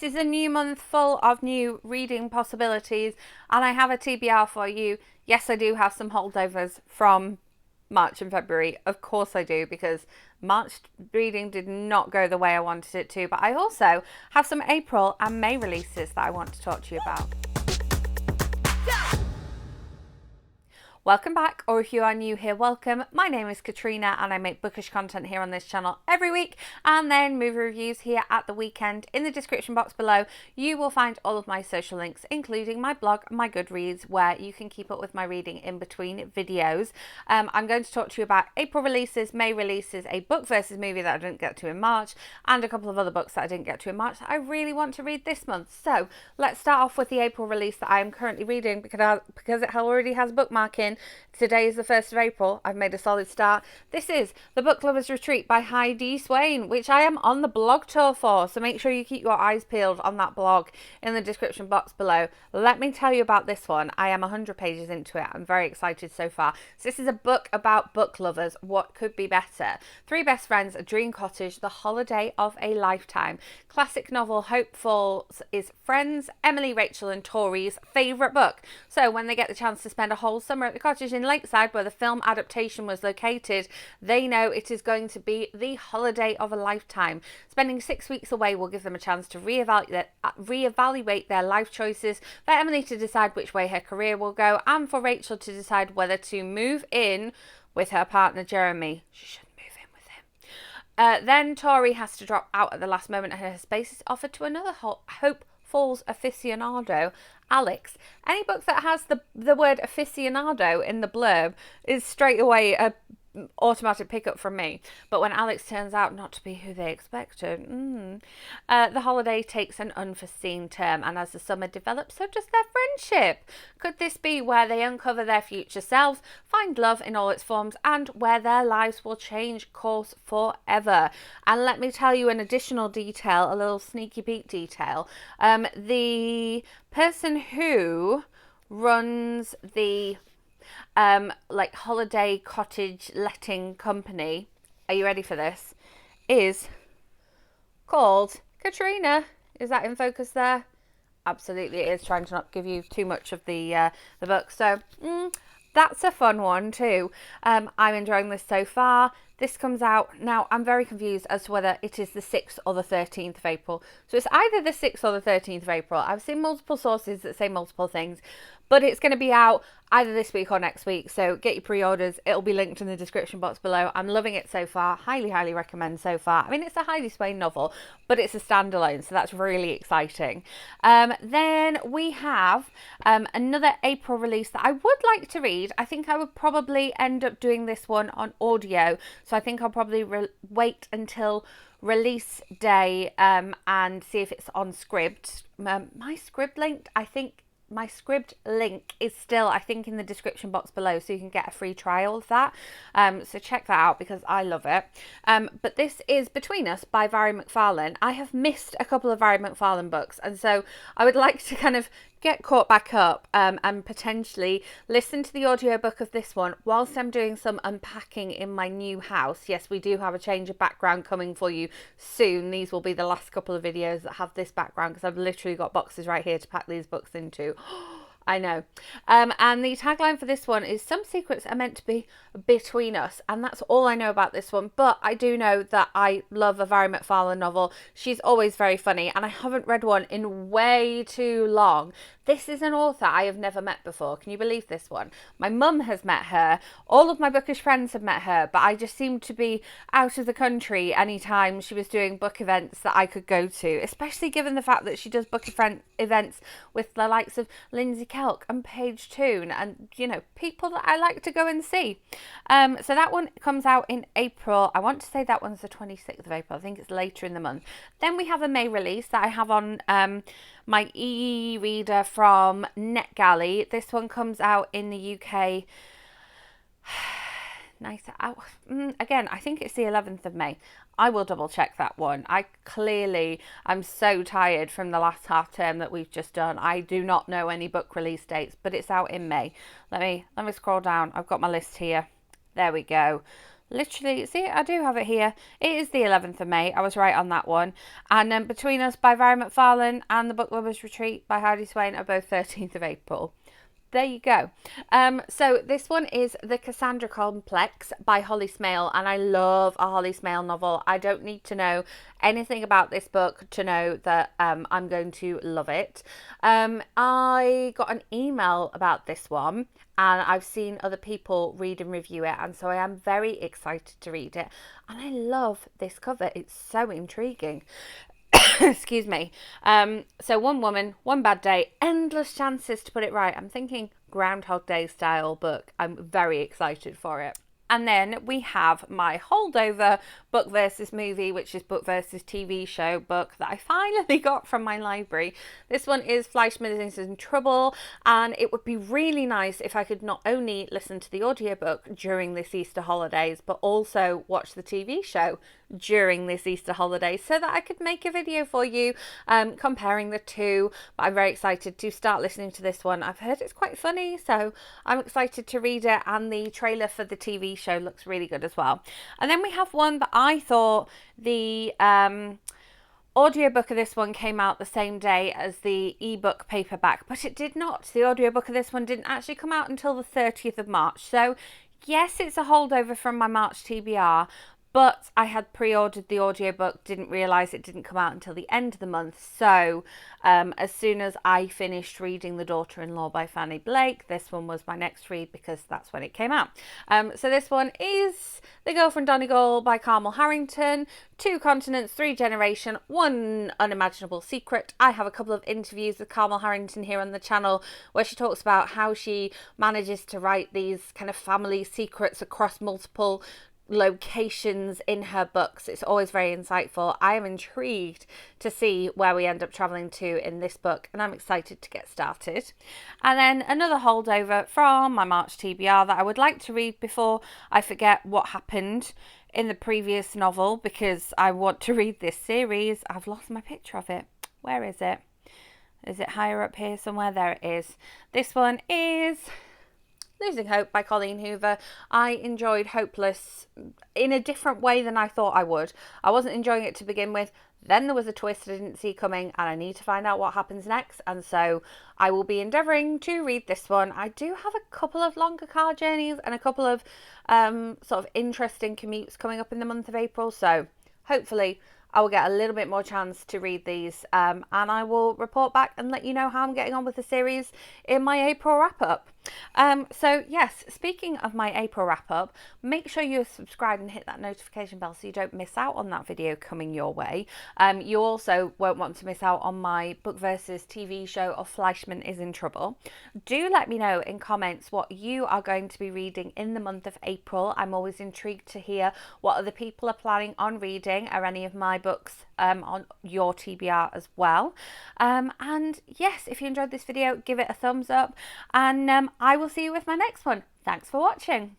It is a new month full of new reading possibilities, and I have a TBR for you. Yes, I do have some holdovers from March and February. Of course I do, because March reading did not go the way I wanted it to, but I also have some April and May releases that I want to talk to you about. Welcome back, or if you are new here, welcome. My name is Katrina and I make bookish content here on this channel every week, and then movie reviews here at the weekend. In the description box below you will find all of my social links, including my blog, my Goodreads, where you can keep up with my reading in between videos. I'm going to talk to you about April releases, May releases, a book versus movie that I didn't get to in March, and a couple of other books that I didn't get to in March that I really want to read this month. So let's start off with the April release that I am currently reading, because it already has bookmarking. Today is the 1st of April. I've made a solid start. This is The Book Lovers Retreat by Heidi Swain, which I am on the blog tour for, so make sure you keep your eyes peeled on that blog in the description box below. Let me tell you about this one. I am 100 pages into it. I'm very excited so far. So this is a book about book lovers. What could be better? Three best friends, a dream cottage, the holiday of a lifetime. Classic novel hopefuls is Friends, Emily, Rachel and Tori's favourite book. So when they get the chance to spend a whole summer at the cottage in Lakeside, where the film adaptation was located, they know it is going to be the holiday of a lifetime. Spending 6 weeks away will give them a chance to reevaluate their life choices, for Emily to decide which way her career will go, and for Rachel to decide whether to move in with her partner Jeremy. She shouldn't move in with him. Then Tori has to drop out at the last moment, and her space is offered to another Hope Falls aficionado, Alex. Any book that has the word aficionado in the blurb is straight away a automatic pickup from me. But when Alex turns out not to be who they expected, the holiday takes an unforeseen turn, and as the summer develops, so does their friendship. Could this be where they uncover their future selves, find love in all its forms, and where their lives will change course forever? And let me tell you an additional detail, a little sneaky peek detail. The person who runs the like holiday cottage letting company, are you ready for this, is called Catriona. Is that in focus there? Absolutely it is, trying to not give you too much of the book. So that's a fun one too. I'm enjoying this so far. This comes out now. I'm very confused as to whether it is the 6th or the 13th of April. So it's either the 6th or the 13th of April. I've seen multiple sources that say multiple things, but it's going to be out either this week or next week. So get your pre-orders. It'll be linked in the description box below. I'm loving it so far. Highly, highly recommend so far. I mean, it's a Heidi Swain novel, but it's a standalone, so that's really exciting. Then we have another April release that I would like to read. I think I would probably end up doing this one on audio. So I think I'll probably wait until release day and see if it's on Scribd. My Scribd link, I think my Scribd link is still, I think, in the description box below, so you can get a free trial of that. So check that out because I love it. But this is Between Us by Vary McFarlane. I have missed a couple of Vary McFarlane books, and so I would like to kind of get caught back up and potentially listen to the audiobook of this one whilst I'm doing some unpacking in my new house. Yes, we do have a change of background coming for you soon. These will be the last couple of videos that have this background, because I've literally got boxes right here to pack these books into. I know. And the tagline for this one is "Some secrets are meant to be between us," and that's all I know about this one. But I do know that I love a Vary McFarlane novel. She's always very funny, and I haven't read one in way too long. This is an author I have never met before. Can you believe this one? My mum has met her. All of my bookish friends have met her, but I just seemed to be out of the country anytime she was doing book events that I could go to, especially given the fact that she does book events with the likes of Lindsay Kelk and Paige Toon and, you know, people that I like to go and see. So that one comes out in April. I want to say that one's the 26th of April. I think it's later in the month. Then we have a May release that I have on my e-reader from NetGalley. This one comes out in the UK. Nice. Again, I think it's the 11th of May. I will double check that one. I'm so tired from the last half term that we've just done. I do not know any book release dates, but it's out in May. Let me scroll down. I've got my list here. There we go. Literally, see, I do have it here. It is the 11th of May. I was right on that one. And then Between Us by Vary McFarlane and The Book Lovers Retreat by Heidi Swain are both 13th of April. There you go. So this one is The Cassandra Complex by Holly Smale, and I love a Holly Smale novel. I don't need to know anything about this book to know that I'm going to love it. I got an email about this one, and I've seen other people read and review it, and so I am very excited to read it. And I love this cover. It's so intriguing. Excuse me. So one woman, one bad day, endless chances to put it right. I'm thinking Groundhog Day style book. I'm very excited for it. And then we have my holdover book versus movie, which is book versus TV show book that I finally got from my library. This one is Fleischman is in Trouble, and it would be really nice if I could not only listen to the audiobook during this Easter holidays, but also watch the TV show during this Easter holiday so that I could make a video for you comparing the two. But I'm very excited to start listening to this one. I've heard it's quite funny, so I'm excited to read it, and the trailer for the TV show looks really good as well. And then we have one that I thought the audiobook of this one came out the same day as the ebook paperback, but it did not. The audiobook of this one didn't actually come out until the 30th of March. So yes, it's a holdover from my March TBR, but I had pre-ordered the audiobook, didn't realise it didn't come out until the end of the month. So as soon as I finished reading The Daughter-in-Law by Fanny Blake, this one was my next read because that's when it came out. So this one is The Girl from Donegal by Carmel Harrington. 2 continents, 3 generation, 1 unimaginable secret. I have a couple of interviews with Carmel Harrington here on the channel where she talks about how she manages to write these kind of family secrets across multiple locations in her books. It's always very insightful. I am intrigued to see where we end up traveling to in this book, and I'm excited to get started. And then another holdover from my March TBR that I would like to read before I forget what happened in the previous novel, because I want to read this series. I've lost my picture of it. Where is it? Is it higher up here somewhere? There it is. This one is Losing Hope by Colleen Hoover. I enjoyed Hopeless in a different way than I thought I would. I wasn't enjoying it to begin with. Then there was a twist I didn't see coming, and I need to find out what happens next. And so I will be endeavouring to read this one. I do have a couple of longer car journeys and a couple of sort of interesting commutes coming up in the month of April. So hopefully I will get a little bit more chance to read these, and I will report back and let you know how I'm getting on with the series in my April wrap-up. So yes, speaking of my April wrap-up, make sure you're subscribed and hit that notification bell so you don't miss out on that video coming your way. You also won't want to miss out on my book versus TV show of Fleischman is in Trouble. Do let me know in comments what you are going to be reading in the month of April. I'm always intrigued to hear what other people are planning on reading. Are any of my books on your TBR as well? And yes, if you enjoyed this video, give it a thumbs up, and I will see you with my next one. Thanks for watching.